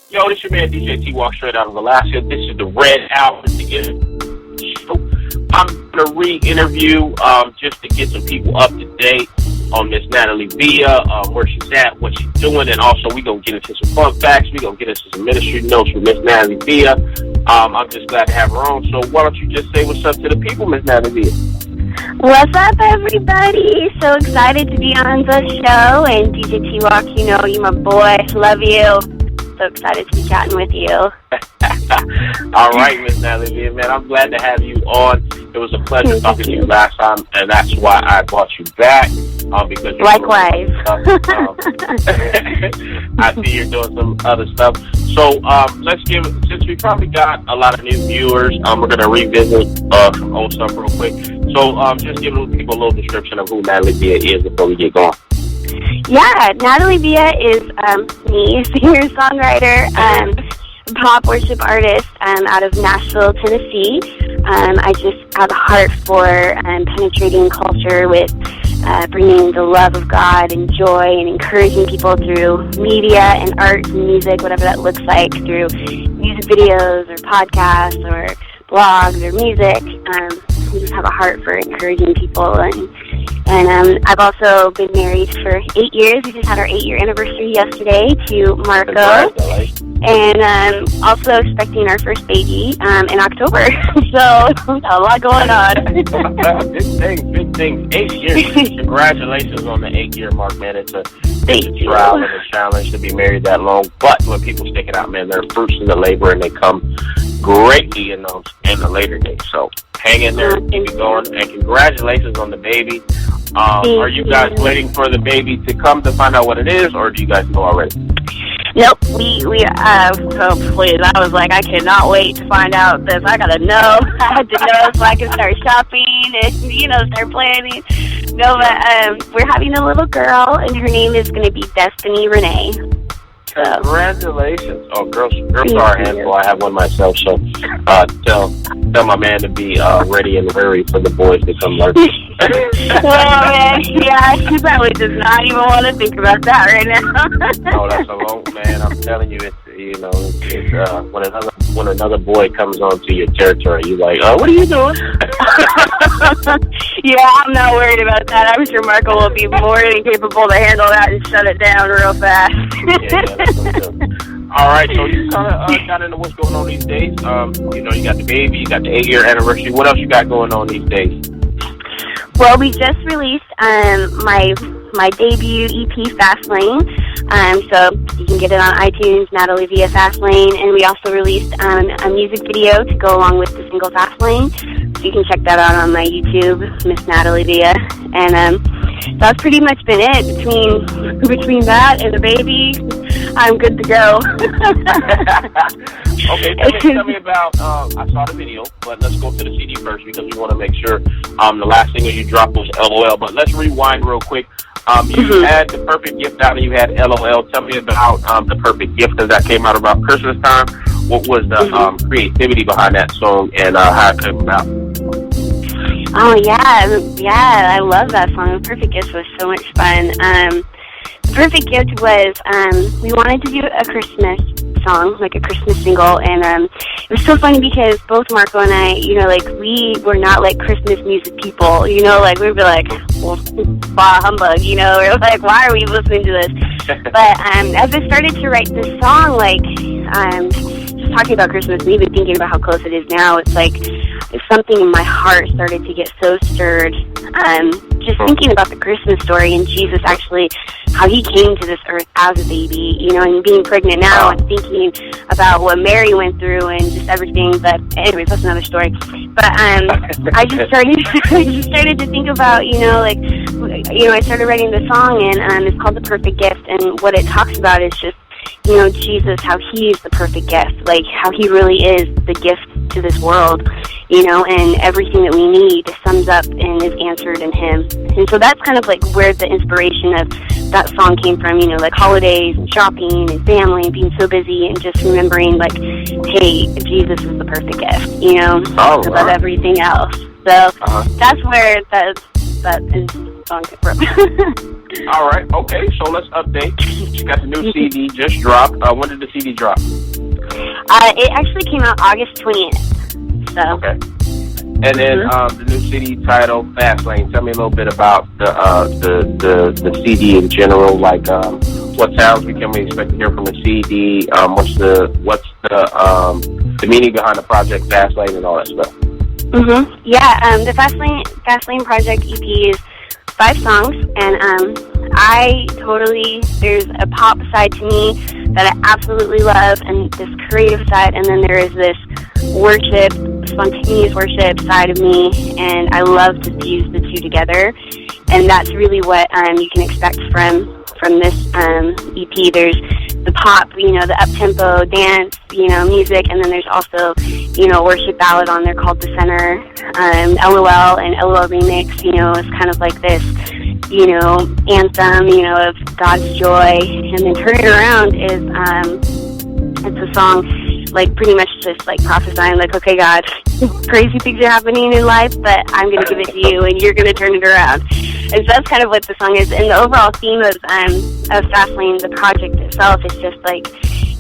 Yo, this your man DJ T-Walk straight out of Alaska. This is the Red Album Together show. I'm going to re-interview just to get some people up to date on Miss Natalie Villa, where she's at, what she's doing, and also we're going to get into some fun facts. We're going to get into some ministry notes from Miss Natalie Villa. I'm just glad to have her on. So why don't you just say what's up to the people, Miss Natalie Villa? What's up, everybody? So excited to be on the show. And DJ T-Walk, you know, you're my boy. Love you. So excited to be chatting with you. All right, Miss Natalie, man, I'm glad to have you on. It was a pleasure talking to you last time, and that's why I brought you back. Because you're likewise. I see you're doing some other stuff. So let's since we probably got a lot of new viewers, we're going to revisit some old stuff real quick. So just give people a little description of who Natalie Villa is before we get going. Yeah, Natalie Villa is me, singer-songwriter, pop worship artist out of Nashville, Tennessee. I just have a heart for penetrating culture with bringing the love of God and joy and encouraging people through media and art and music, whatever that looks like, through music videos or podcasts or blogs or music. We just have a heart for encouraging people, and I've also been married for 8 years. We just had our 8-year anniversary yesterday to Marco, and also expecting our first baby in October. So a lot going on. Big things. 8 years. Congratulations on the 8-year mark, man. It's a trial and a challenge to be married that long. But when people stick it out, man, they're fruits in the labor, and they come greatly in the later days. So hang in there, keep it going, and congratulations on the baby. Are you guys waiting for the baby to come to find out what it is, or do you guys know already? Nope, so please, I was like, I cannot wait to find out this. I gotta know. I had to know so I can start shopping and, start planning. No, but we're having a little girl, and her name is going to be Destiny Renee. Congratulations. Oh, girls are a handful. I have one myself, so tell my man to be ready and wary for the boys to come learn. Well, man, yeah, he probably does not even want to think about that right now. No, that's alone, man. I'm telling you, it's when another boy comes onto your territory, you're like, what are you doing? Yeah, I'm not worried about that. I'm sure Marco will be more than capable to handle that and shut it down real fast. All right, so you kind of got into what's going on these days. You got the baby, you got the 8-year anniversary. What else you got going on these days? Well, we just released my debut EP, Fastlane. So you can get it on iTunes, Natalie Villa Fastlane. And we also released a music video to go along with the single Fastlane. So you can check that out on my YouTube, Miss Natalie Villa. And that's pretty much been it. Between that and the baby, I'm good to go. Okay, tell me about, I saw the video, but let's go to the CD first because we want to make sure the last single you dropped was LOL. But let's rewind real quick. You had The Perfect Gift out and you had LOL. Tell me about The Perfect Gift, because that came out about Christmas time. What was the creativity behind that song and how it came about? Oh, yeah, I love that song. The Perfect Gift was so much fun. The Perfect Gift was, we wanted to do a Christmas song, like a Christmas single, and it was so funny because both Marco and I, we were not like Christmas music people, we'd be like, well, bah humbug, we're like, why are we listening to this? But as I started to write this song, just talking about Christmas and even thinking about how close it is now, it's like something in my heart started to get so stirred. Just thinking about the Christmas story and Jesus actually, how he came to this earth as a baby, and being pregnant now and thinking about what Mary went through and just everything. But anyways, that's another story. But I just started to think about, I started writing the song, and it's called The Perfect Gift, and what it talks about is just, Jesus, how he is the perfect gift, like how he really is the gift to this world, and everything that we need sums up and is answered in him. And so that's kind of like where the inspiration of that song came from, like holidays and shopping and family and being so busy and just remembering like, hey, Jesus is the perfect gift, above everything else. So that's where that song came from. All right. Okay. So let's update. You got the new CD just dropped. When did the CD drop? It actually came out August 20th. So. Okay. And then the new CD title, Fastlane. Tell me a little bit about the CD in general. Like, what sounds can we expect to hear from the CD? What's the meaning behind the project Fastlane and all that stuff? Yeah. The Fastlane project EP is 5 songs, and there's a pop side to me that I absolutely love, and this creative side, and then there is this worship, spontaneous worship side of me, and I love to fuse the two together, and that's really what you can expect from this EP. There's the pop, the up-tempo dance, music, and then there's also, a worship ballad on there called The Center, LOL and LOL Remix, is kind of like this, anthem, of God's joy, and then Turn It Around is, it's a song, like, pretty much just, like, prophesying, like, okay, God, crazy things are happening in life, but I'm going to give it to you, and you're going to turn it around. And so that's kind of what the song is. And the overall theme of Fastlane, the project itself, is just, like,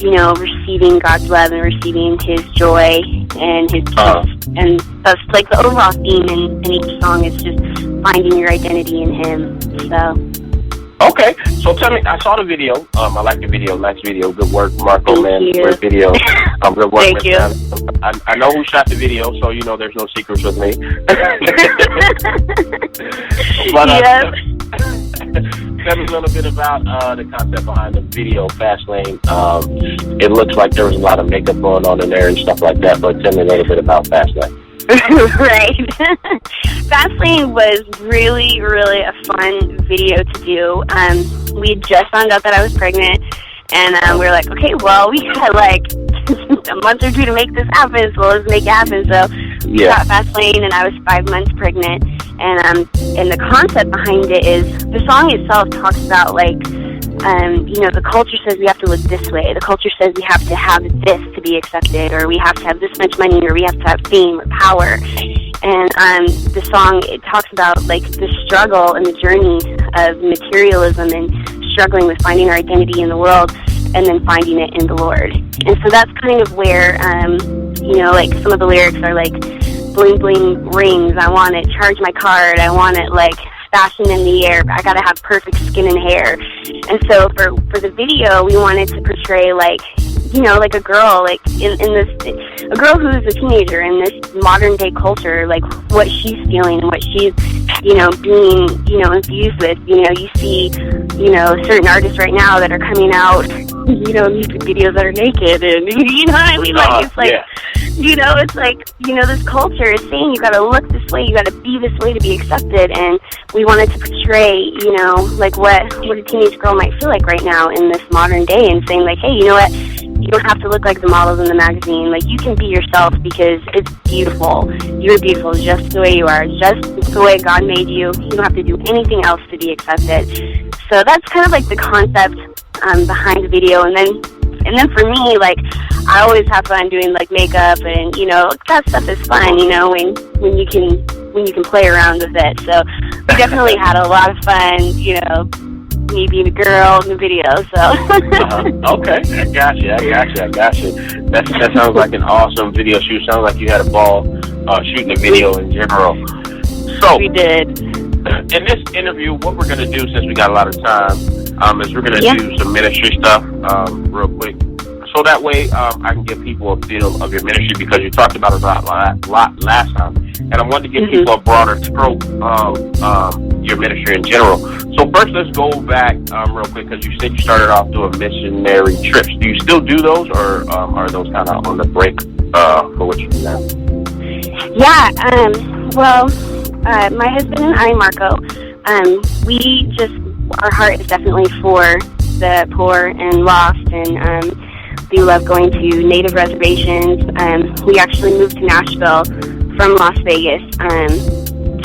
receiving God's love and receiving His joy and His peace. And that's, like, the overall theme in each song is just finding your identity in Him. So... Okay, so tell me, I saw the video. I like the video, nice video. Good work, Marco, man. Great video. Good work, Thank you. I know who shot the video, so there's no secrets with me. But, tell me a little bit about the concept behind the video, Fastlane. It looks like there was a lot of makeup going on in there and stuff like that, but tell me a little bit about Fastlane. Right. Fastlane was really, really a fun video to do. We just found out that I was pregnant, and we were like, okay, well, we got like a month or 2 to make this happen, so let's make it happen. So we got Fastlane, and I was 5 months pregnant. And the concept behind it is, the song itself talks about, like, the culture says we have to look this way. The culture says we have to have this to be accepted, or we have to have this much money, or we have to have fame or power. And the song, it talks about, like, the struggle and the journey of materialism and struggling with finding our identity in the world and then finding it in the Lord. And so that's kind of where, like, some of the lyrics are like, bling bling rings, I want it, charge my card, I want it, like, fashion in the air, I gotta have perfect skin and hair. And so for the video, we wanted to portray, like, like a girl, like, in this, a girl who's a teenager in this modern day culture, like, what she's feeling and what she's, being, infused with. You see, certain artists right now that are coming out, music videos that are naked, and, you know what I mean? Like, it's like, it's like, this culture is saying you gotta look this way, you gotta be this way to be accepted, and we wanted to portray, like, what a teenage girl might feel like right now in this modern day, and saying, like, hey, you know what? You don't have to look like the models in the magazine. Like, you can be yourself because it's beautiful. You're beautiful just the way you are, just the way God made you. You don't have to do anything else to be accepted. So that's kind of like the concept behind the video. And then for me, like, I always have fun doing, like, makeup, and that stuff is fun. When you can play around with it. So we definitely had a lot of fun. Me being a girl in the video, so. Okay, I got you. That sounds like an awesome video shoot. Sounds like you had a ball shooting a video in general. So we did. In this interview, what we're gonna do, since we got a lot of time, is we're gonna do some ministry stuff real quick. So that way, I can give people a feel of your ministry, because you talked about it a lot last time, and I wanted to give people a broader scope of your ministry in general. So first, let's go back real quick, because you said you started off doing missionary trips. Do you still do those, or are those kind of on the break for what you do now? Yeah. Well, my husband and I, Marco, our heart is definitely for the poor and lost, and we love going to Native reservations. We actually moved to Nashville from Las Vegas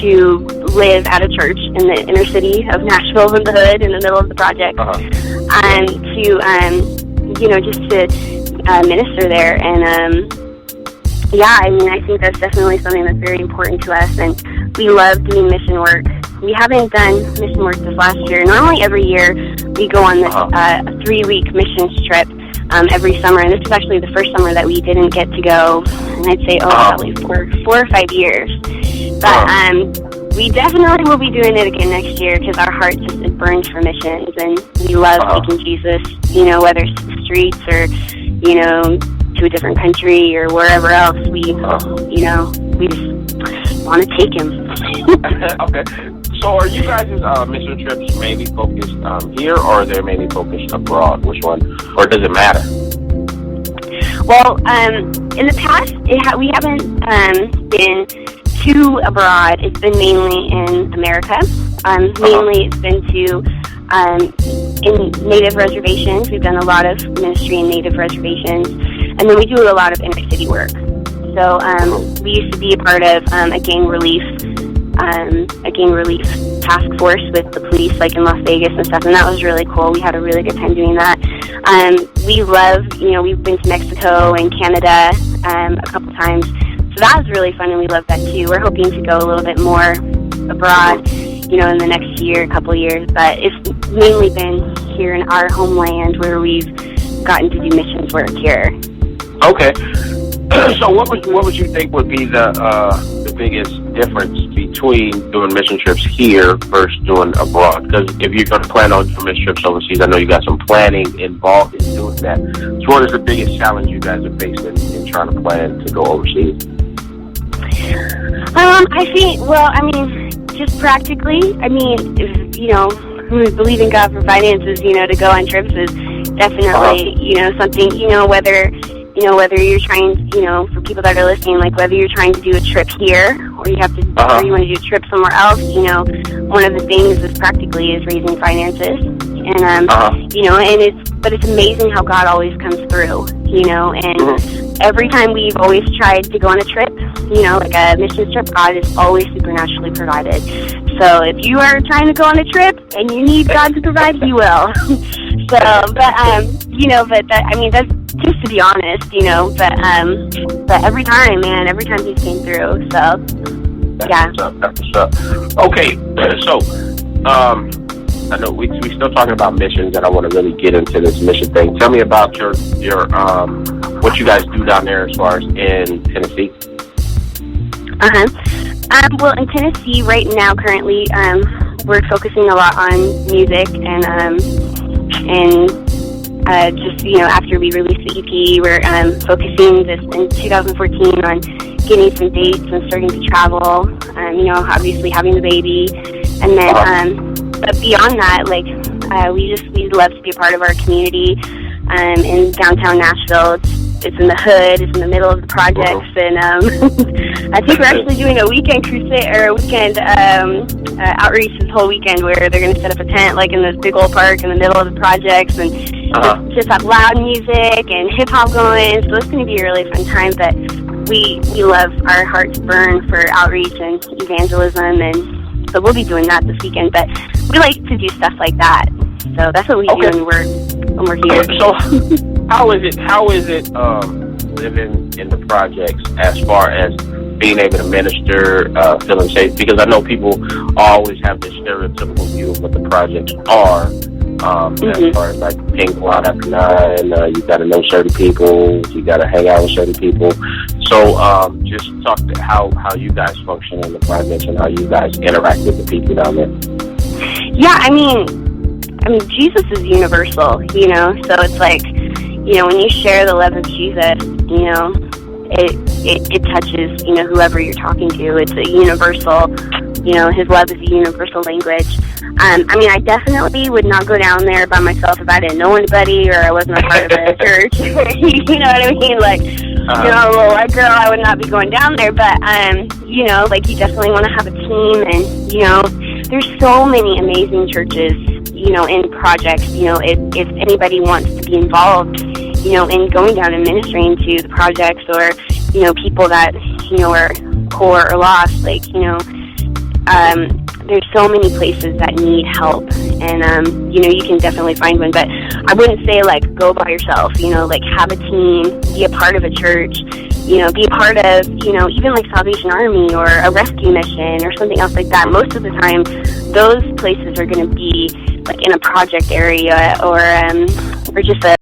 to live at a church in the inner city of Nashville, in the hood, in the middle of the project, just to minister there. And I think that's definitely something that's very important to us. And we love doing mission work we haven't done mission work this last year. Normally every year we go on this 3-week missions trip every summer, and this is actually the first summer that we didn't get to go, and I'd say, probably 4 or 5 years. But we definitely will be doing it again next year because our heart just it burns for missions, and we love taking Jesus, whether it's to the streets or, to a different country or wherever else. We just want to take him. Okay. So are you guys' mission trips mainly focused here, or are they mainly focused abroad? Which one? Or does it matter? Well, in the past, we haven't been too abroad. It's been mainly in America. Mainly it's been in Native reservations. We've done a lot of ministry in Native reservations. And then we do a lot of inner city work. So we used to be a part of a gang relief task force with the police, like in Las Vegas and stuff, and that was really cool. We had a really good time doing that. We love, we've been to Mexico and Canada a couple times, so that was really fun, and we love that too. We're hoping to go a little bit more abroad, in the next couple years, but it's mainly been here in our homeland where we've gotten to do missions work here. Okay. So what would you think would be the biggest difference between doing mission trips here versus doing abroad? Because if you're going to plan on doing mission trips overseas, I know you got some planning involved in doing that. So what is the biggest challenge you guys are facing in trying to plan to go overseas? I think, just practically, if, believe in God for finances, to go on trips is definitely, something, whether you're trying, for people that are listening, like whether you're trying to do a trip here or you have to, or you want to do a trip somewhere else, one of the things is practically is raising finances, and but it's amazing how God always comes through, and every time we've always tried to go on a trip, like a mission trip, God is always supernaturally provided. So if you are trying to go on a trip and you need God to provide, He will. That's just to be honest, but every time He came through, so, yeah. That's what's up. Okay, so, I know we're still talking about missions, and I want to really get into this mission thing. Tell me about your what you guys do down there as far as in Tennessee. Well, in Tennessee right now, currently, we're focusing a lot on music and just, after we release the EP, we're focusing this in 2014 on getting some dates and starting to travel, obviously having the baby. And then, but beyond that, we love to be a part of our community in downtown Nashville. It's in the hood, it's in the middle of the projects, and I think we're actually doing a weekend crusade, or a weekend outreach this whole weekend where they're going to set up a tent, in this big old park in the middle of the projects, and just have loud music and hip-hop going, so it's going to be a really fun time, but we love, our hearts burn for outreach and evangelism, and so we'll be doing that this weekend, but we like to do stuff like that, so that's what we do when we're here. So how is it living in the projects as far as being able to minister, feeling safe? Because I know people always have this stereotypical view of what the projects are, as far as being go out after 9, you got to know certain people, you got to hang out with certain people. So just talk to how you guys function in the projects and how you guys interact with the people down there. Yeah, I mean, Jesus is universal, so it's when you share the love of Jesus, it touches, whoever you're talking to. It's a universal, His love is a universal language. I definitely would not go down there by myself if I didn't know anybody or I wasn't a part of a church. You know what I mean? A little white girl, I would not be going down there. But, you definitely want to have a team. And, there's so many amazing churches, in projects. If anybody wants to be involved, in going down and ministering to the projects or, people that, are poor or lost, there's so many places that need help, and you can definitely find one, but I wouldn't say go by yourself, have a team, be a part of a church, be a part of, even like Salvation Army or a rescue mission or something else like that. Most of the time, those places are going to be like in a project area or just a